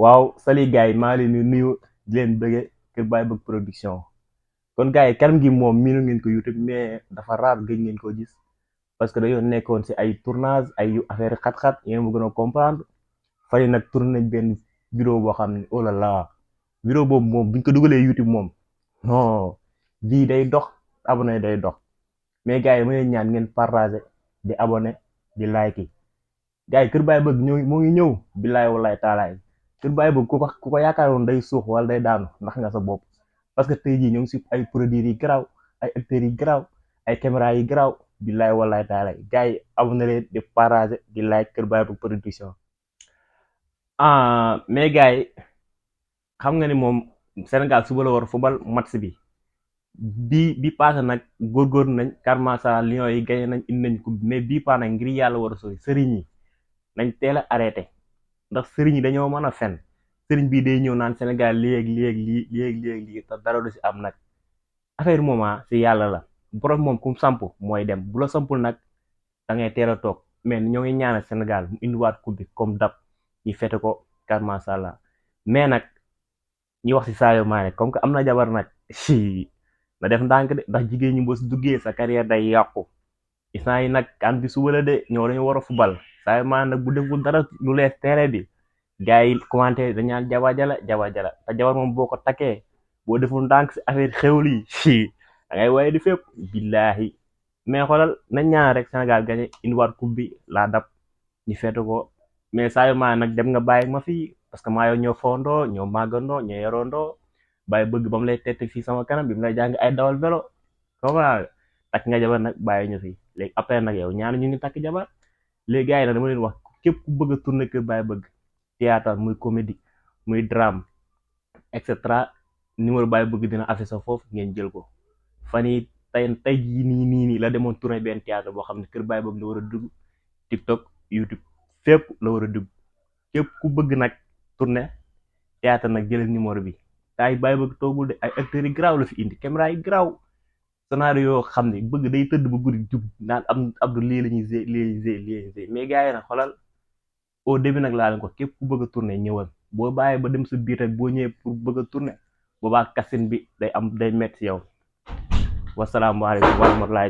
waaw salut gars yi maa leen di nuyu di leen bëgge Kër Baye Bëgg production kon gars yi kanam gi moom miinu ngeen ko YouTube mais dafa raar gëj ngeen ko gis parce que dañoo nekkoon si ay tournage ay affaire xat-xat yéen mu gën a comprendre fay nag tourné nañ benn vidéo boo xam ne oh là là vidéo boobu moom buñ ko dugalee YouTube moom non bii day dox abonné day dox mais gars yi ma leen ñaan ngeen partager di abonné di like yi gars yi Kër Baye Bëgg ñëw moo ngi ñëw billaay wallaay taalaay Kër Baye Bëgg ku ko yaakaaroon day suux wala day daanu ndax nga sa bopp parce que tey jii ñoo ngi si ay produits yi garaaw ay acteurs yi garaaw ay caméra yi garaaw billaay wallaay taalaay gars yi abonné leen di partager di like Kër Baye Bëgg production mais gars yi xam nga ni moom Sénégal suba la war a fubal match bi passé nag góorgóorlu nañ car macha Lions yi gagné nañ indi nañ ko mais bii paa nag ngir yàlla war a sori sëriñ yi nañ teel a arrêté ndax sëriñ yi dañoo mën a fen sëriñ bii day ñëw naan Sénégal léegi te dara du si am nag affaire moment si yàlla la borom moom kum samp mooy dem bu la sampul nag da ngay teel a toog mais ñoo ngi ñaanal Sénégal mu indiwaat coupe bi comme dab ñu fete ko car macha allah mais nag ñi wax si Sadio Mané comme que am na jabar nag na def ndànk de ndax jigéen ñi boo si duggee sa carrière day yàqu instant yi nag kan bi suba la de ñoo dañu war a fubal Sadio Mané nag bu deful dara lu lees terrain bi gars yi commenté dañ naan jaba jala te jabar moom boo ko takkee boo deful ndànk si affaire xewli yi da ngay waaye di fépp billaahi mais xoolal nañ ñaan rek Sénégal gagné indiwaat coupe bi laa dab ñu feete ko mais Sadio Mané nag dem nga bàyyi ma fii parce que maa yow ñoo fondoo ñoo màggandoo ñoo yorondoo bàyyi bëgg ba mu lay tette fii sama kanam bi mu lay jàng ay dawal vélo comment takk nga jabar nag bàyyi ñu fi léegi après nag yow ñaanu ñu ngi takk jabar léegi gars yi nag dama leen wax képp ku bëgg a tourné Kër Baye Bëgg théâtre muy comédie muy drame et cetera numéro Baye Bëgg dina affiché sa foofu ngeen jël ko fan yi tey jii nii la demoon tourné benn théâtre boo xam ne Kër Baye Bëgg la war a dugg TikTok YouTube fépp la war a dugg képp ku bëgg nag tourné théâtre nag jëlal numéro bi taa yi Baye Bëgg toogul de ay acteurs yi garaaw la fi indi caméra yi garaaw scénario yoo xam ne bëgg day tëdd ba guddi jub naan am Abdou lii la ñuy lii mais gars yi nag xoolal au début nag laa leen ko képp ku bëgg a tourné ñëwal boo bàyyee ba dem sa biir rek boo ñëwee pour bëgg a tourné boobaa kasin bi day metti yow wasalaamaaleykum wa rahmatulah